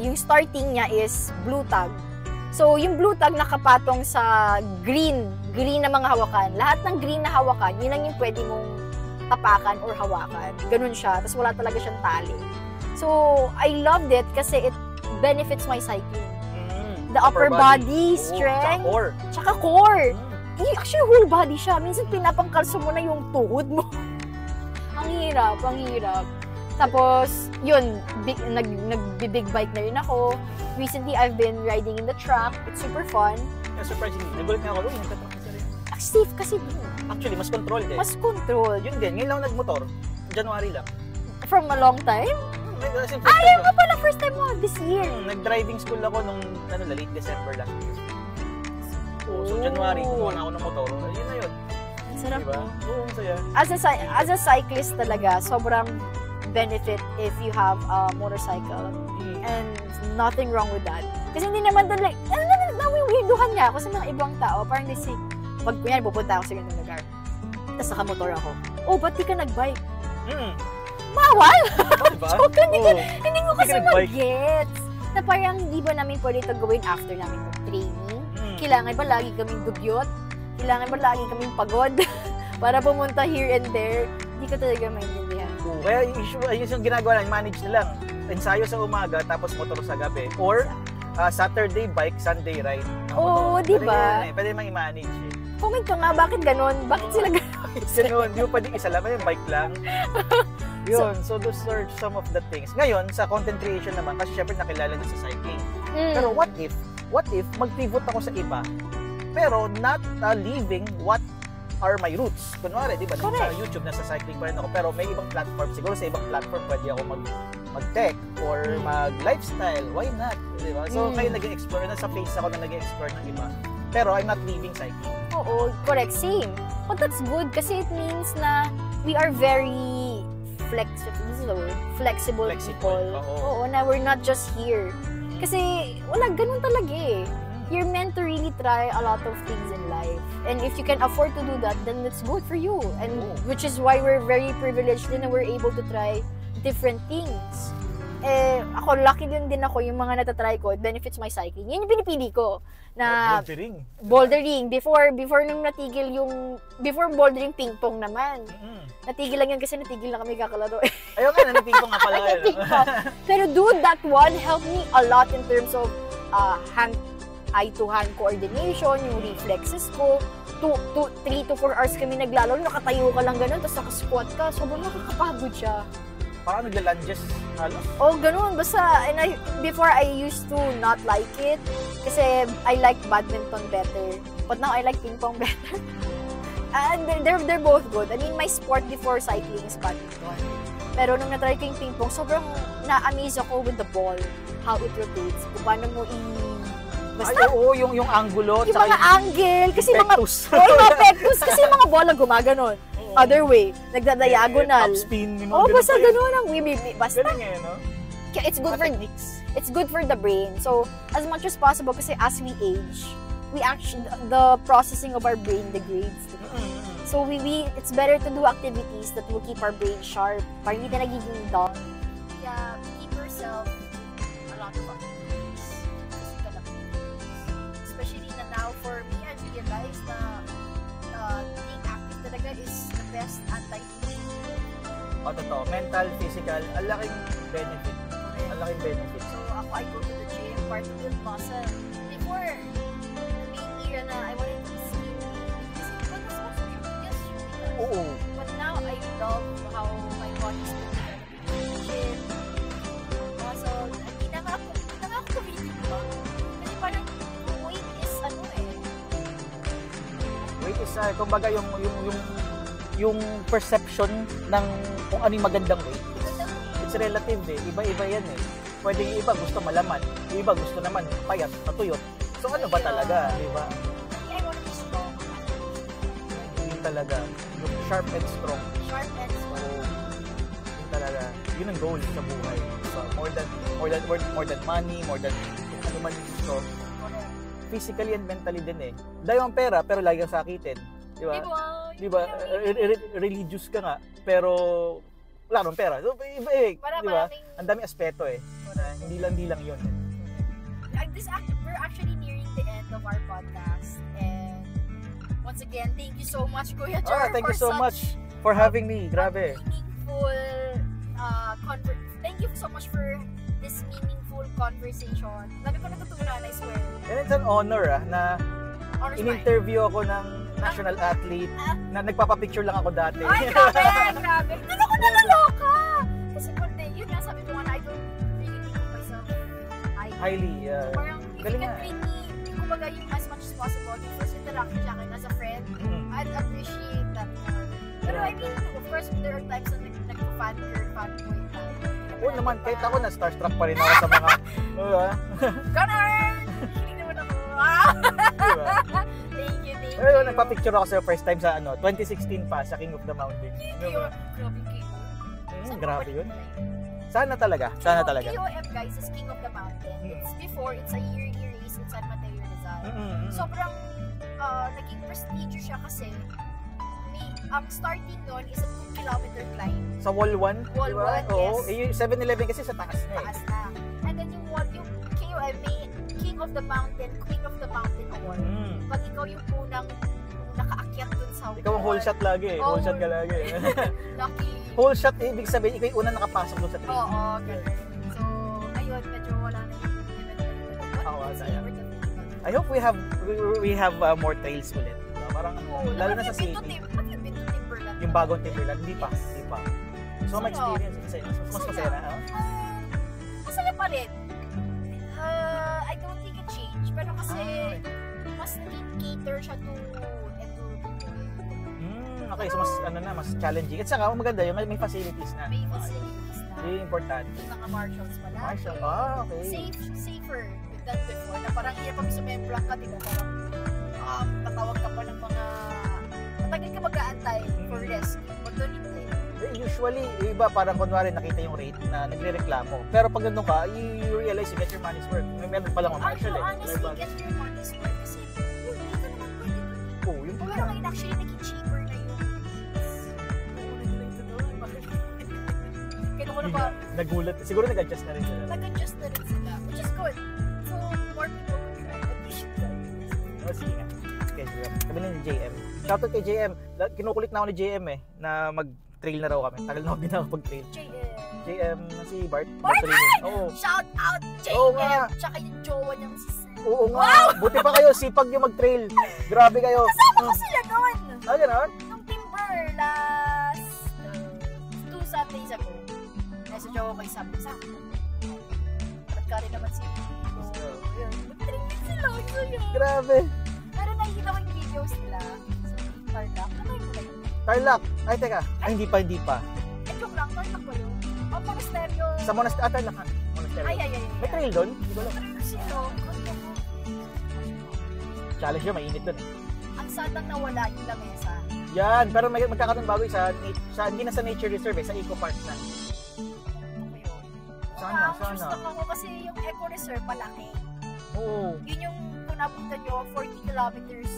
yung starting niya is blue tag. So, yung blue tag nakapatong sa green na mga hawakan. Lahat ng green na hawakan, yun lang yung pwede mong tapakan or hawakan. Ganun siya. Tapos wala talaga siyang tali. So, I loved it kasi it benefits my cycling. The upper body strength. Tsaka core. Actually, whole body siya. Minsan pinapangkalso mo na yung tuhod mo. Ang hirap. Tapos, yun, nag-big bike na rin ako. Recently, I've been riding in the track. It's super fun. Surprisingly, nagulat nga ako, nagtatrack ka rin. Safe kasi din. Actually, mas control din. Yun din, ngayon lang nagmotor. January lang. From a long time? Ayaw nga pala, first time mo this year. Nag-driving school ako nung late December last year. So, January, kumuha na ako ng motor. Yun na yun. Sarap diba? Oo, saya. As a cyclist talaga, sobrang benefit if you have a motorcycle. And nothing wrong with that. Kasi hindi naman doon nawiwirduhan nga ako sa mga ibang tao. Parang they say, pag kunyari pupunta ako sa ganung lugar, tapos nakamotor ako, ba't di ka nag-bike? Bawal! Diba? Hindi ko kasi mag-gets. Na parang hindi ba namin pwede ito gawin after namin mag-training? Kailangan ba lagi kaming dugyot? Kailangan ba lagi kaming pagod? Para pumunta here and there? Hindi ko talaga maintindihan. Kaya yung ginagawa lang, manage na lang. Ensayo sa umaga, tapos motor sa gabi. Or Saturday bike, Sunday ride. Di ba? Pwede mang i-manage eh. Comment ko nga, bakit ganon? Bakit sila ganon? Ganon, di mo pwedeng isa lang, yung bike lang. Yun, so those are some of the things. Ngayon, sa content creation naman, kasi syempre nakilala din sa cycling. Pero what if mag-pivot ako sa iba, pero not leaving what are my roots. Kunwari, di ba, sa YouTube, nasa cycling pa rin ako, pero may ibang platform, siguro sa ibang platform pwede ako mag-tech or mag-lifestyle. Why not? Di ba? So, kayo nag-explore, nasa phase ako na nag-explore ng iba. Pero I'm not leaving cycling. Oo, correct. Same. But that's good kasi it means na we are very flexible people. Oo, na we're not just here. Kasi wala, ganun talaga eh. You're meant to really try a lot of things in life. And if you can afford to do that, then it's good for you. And which is why we're very privileged din na we're able to try different things. Ako, lucky din ako yung mga natatry ko. It benefits my cycling. Yun yung pinipili ko. Na bouldering. Before nung natigil before bouldering, ping-pong naman. Natigil lang yun kasi natigil na kami kakalaro. Ayaw nga na, ping-pong nga pala kayo. Pero dude, that one helped me a lot in terms of eye-to-hand coordination, yung reflexes ko. 3 to 4 hours kami naglalaro, nakatayo ka lang ganun, tapos naka-squat ka. Sobrang nakakapagod siya. Parang nagla-lunges halos? Oh, ganun. Basta, before I used to not like it, kasi I like badminton better. But now I like ping-pong better. And they're both good. I mean, my sport before cycling is badminton. Pero nung na-try ko yung ping-pong, sobrang na-amaze ako with the ball, how it rotates, kung paano mo basta, ay, oo, yung angulo. Yung mga angle, kasi pectus. mga pectus, kasi yung mga bola gumaganon. Other way, nagda-diagonal. Upspin, yung mga basta ganun ang basta. Ganun eh, no? It's good for the brain. So, as much as possible, kasi as we age, the processing of our brain degrades. So, it's better to do activities that will keep our brain sharp, para hindi na nagiging dull. Yeah, keep yourself a lot of activities. Physical activities. Especially na now, for me, I realized na being active talaga is the best anti-aging. O, totoo. Mental, physical, ang laking benefit. Ang laking benefit. So, ako, I go to the gym, part to build muscle. Before, the main era na I wanted to see, kasi what was just shooting. Oo. But now, I love how my body is built in the gym. So, hindi na nga ako tumitig pa. Kasi parang, weight is weight is, kumbaga yung perception ng kung ano yung magandang weight. It's relative eh. Iba-iba yan eh. Pwede yung iba gusto malaman. Yung iba gusto naman payat, matuyot. So ano ba talaga, di ba? I want to be strong. Yun talaga. Yung sharp and strong. Sharp and strong. Yun talaga. Yun ang goal sa buhay. So, more than money, more than ano man yung gusto. Physically and mentally din eh. Dahil ang pera, pero lagi kang sakitin. Di ba? Diba? Religious ka nga, pero wala nang pera. So, iba eh. Di ba? Ang daming aspeto eh. Hindi lang yun. We're actually nearing the end of our podcast. And once again, thank you so much, Kuya Jar. Thank you so much for having me. Grabe. Thank you so much for this meaningful conversation. Lagi ko natutunan, I swear. And it's an honor na in-interview ako ng national athlete na nagpapapicture lang ako dati. Ay, grabe. Doon ako nalaloka. Kasi yun nga, sabi ko nga na I don't really think of myself highly. So parang, if you can treat me, kumbaga yung as much as possible, yung first interaction sa akin as a friend, I'd appreciate that more. Pero I mean, of course, there are times na nagpo-fanboy tayo. Oo naman, kahit ako na starstruck pa rin ako sa mga Connor! Hiling naman ako. Thank you. Pero nagpa-picture ako sa first time sa 2016 pa, sa King of the Mountain. Grabe kayo. Grabe yun. Sana talaga. KOM guys is King of the Mountain. It's a yearly race in San Mateo, Rizal. Sobrang naging prestigious siya kasi ang starting nun is a 2-kilometer climb. Sa Wall 1? Wall 1, Oo. yes. Yung 7-Eleven kasi sa taas na eh. Taas na. And then yung KOM may King of the Mountain, Queen of the Mountain award. Pag ikaw yung unang nakaakyat dun sa wall. Ikaw ang whole shot lagi eh. Whole shot ka lagi eh. Lucky. Whole shot eh, ibig sabihin, ikaw yung unang nakapasok dun sa training. Oo, ganun. So, ayun, medyo wala na yung I hope we have more trails ulit. Parang, lalo na sa city. Yung bagong Timberland, hindi pa. So, may experience. Mas masaya na. Masaya pa rin. I Pero kasi, mas naging cater siya to enduro people. Okay, so mas challenging. At saka, maganda yun, may facilities na. May facilities na. Yun yung importante. May mga marshals pala. Marshal, okay. Safer with that before. Na parang hirap pag sumemblang ka, di ba? Parang tatawag ka pa ng mga matagal ka mag-aantay for rescue. But doon hindi. Usually, yung iba parang kunwari nakita yung rate na nagre-reklamo. Pero pag nandun ka, you realize you get your money's worth. May meron pa lang ang marshal eh. Honestly, get your money's worth. Kasi hindi ka naman pwede doon. Oh, yung Pero ngayon actually naging cheaper na yung kinuha na ba? Nagulat. Siguro nag-adjust na rin sila. Nag-adjust na rin sila. Which is good. So, more people can try. But we should try this. Sige nga. Schedule. Sabi na ni JM. Shoutout kay JM. Kinukulit na ako ni JM eh, na mag-trail na raw kami. Tagal na ako din pag-trail. JM, si Bart. Bart! Oo. Shout out JM! Oo nga. Tsaka yung jowa niyang si Sam. Oo nga. Buti pa kayo, sipag yung mag-trail. Grabe kayo. Kasama ko sila doon. Gano'n? Nung Timber last 2 Sundays ago. Message ako kay Sam. Sam, ba't ka rin naman si mag-trail din sila. Grabe. Pero nakikita ko yung videos nila sa Tarlac. Ano yung nila yun? Tarlac. Ay, teka. Ay, hindi pa. Joke lang, Tarlac ba yun? Ang monasteryo. Sa monasteryo. Tarlac ha? Monasteryo. Ay. May trail doon? Hindi ko alam. Trail sila. Challenge yun, mainit doon. Ang sadang nawala yung lamesa. Yan, pero magkakaroon bago sa hindi na sa nature reserve sa Eco Park na. Sana. Gusto ko kasi yung Eco Reserve malaki. Oo. Yun yung kung napunta nyo, 40 kilometers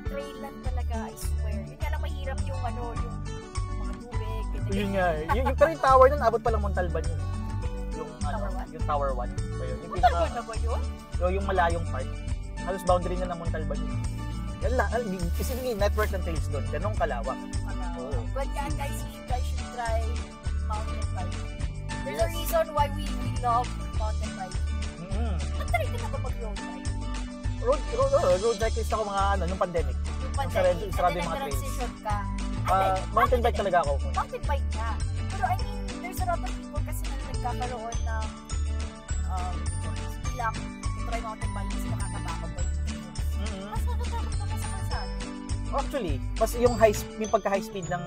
trail lang talaga, I swear. Yun nga lang mahirap yung yung mga tubig. Yun nga. Pero yung tower nun, abot palang Montalban yun. Yung Tower 1. So, yun. Montalban na ba yun? Yung malayong part. Halos boundary na ng Montalban yun. Kasi yung network ng trails doon, ganong kalawak. Oo. But yeah, guys, you guys should try mountain biking. There's a reason why we love mountain biking. Nag-try ka na ba mag-road bike? Road cyclist ako nung pandemic. Yung pandemic, sarado and yung mga trails. transition ka. Mountain bike talaga ako. Mountain bike na. Pero I mean, there's a lot of people kasi na nagkakaroon ng ilang try mountain bike kasi nakakatakot ba yung mas nakatakot naman sa kalsada. Actually, mas yung pagka-high speed ng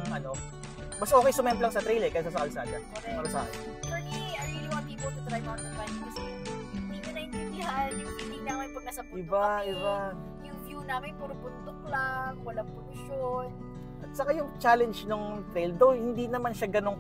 mas okay sumemplang sa trail kaysa sa kalsada. Para sa akin. For me, I really want people to try mountain bike kasi hindi nyo naintindihan yung feeling namin pag nasa bundok kami. Iba. Yung view namin puro bundok lang, walang pollution. At saka yung challenge ng trail, though hindi naman siya ganun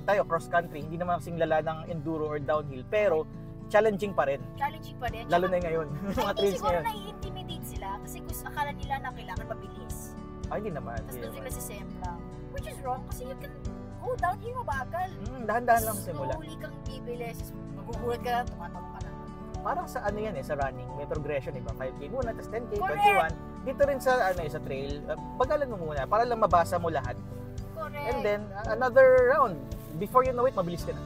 tayo cross country, hindi naman kasing lala ng enduro or downhill, pero challenging pa rin. Challenging pa rin. Lalo na ngayon. Mga trails siguro ngayon. nai-intimidate sila kasi gusto akala nila na kailangan mabilis. Ay, hindi naman. Tapos doon sila si Semplang. Which is wrong kasi you can go downhill mabagal. Dahan-dahan lang simula. Slowly kang bibilis. Magugulat ka lang, tumatawag ka lang. Parang sa sa running, may progression, iba 5K muna, tapos 10K, Correct. 21. Dito rin sa trail, bagalan mo muna para lang mabasa mo lahat. Correct. And then another round. Before you know it, mabilis ka na.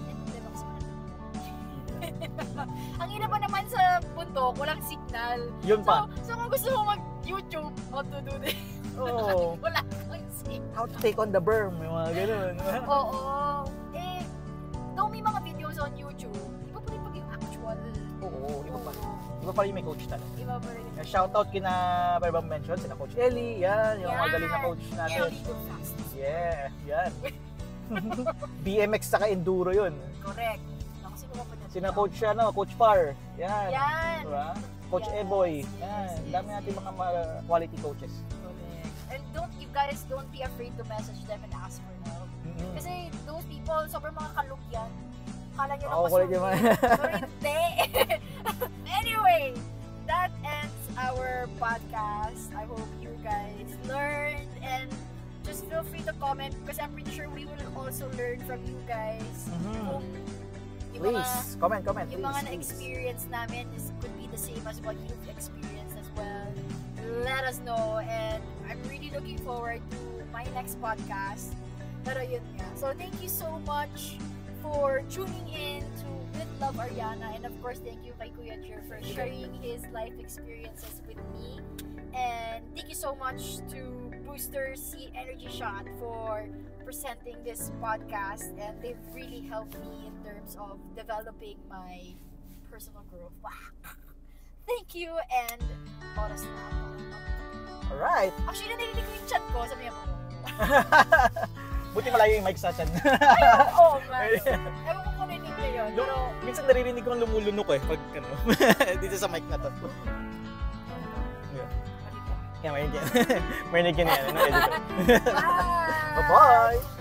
Ang ina pa naman sa bundok, walang signal. Yun pa. So kung gusto mo mag-YouTube, how to do this? Oo. Wala kang signal. How to take on the berm, yung mga ganun. Oo. Though may mga videos on YouTube, iba pa rin pag yung actual. Oo, iba pa rin. Iba pa rin may coach talaga. Iba pa rin. Shoutout kina, pa bang mention, sina Coach Ellie, yan, yung mga galing na coach natin. Ellie the fastest. Yeah, yan. BMX saka enduro yun. Correct. Sino pa dyan? Sina Coach, Coach Par, yan. Yan. Diba? Coach Eboy, yan. Dami natin mga quality coaches. Correct. And you guys don't be afraid to message them and ask for help. Kasi those people, sobrang mga kalug yan. Kala nyo lang masurvey. Pero hindi. Anyway, that ends our podcast. I hope you guys learned and just feel free to comment because I'm pretty sure we will also learn from you guys. Kung please, comment. Yung mga na-experience namin could be the same as what you've experienced as well. Let us know and I'm really looking forward to my next podcast. Pero yun nga. So thank you so much for tuning in to With Love Ariana, and of course thank you kay Kuya Jer for sharing his life experiences with me, and thank you so much to Booster C Energy Shot for presenting this podcast, and they've really helped me in terms of developing my personal growth. thank you and oras na. Alright. Actually, narinig ko yung chat ko. Sabi niya po. Buti malayo yung mic sa chan. Oo, man. Ewan ko kung narinig niyo yun. Pero, Minsan naririnig ko ang lumulunok eh, pag ano, dito sa mic na to. Yeah, marinig yan. Marinig yan yan, editor. bye! Bye-bye!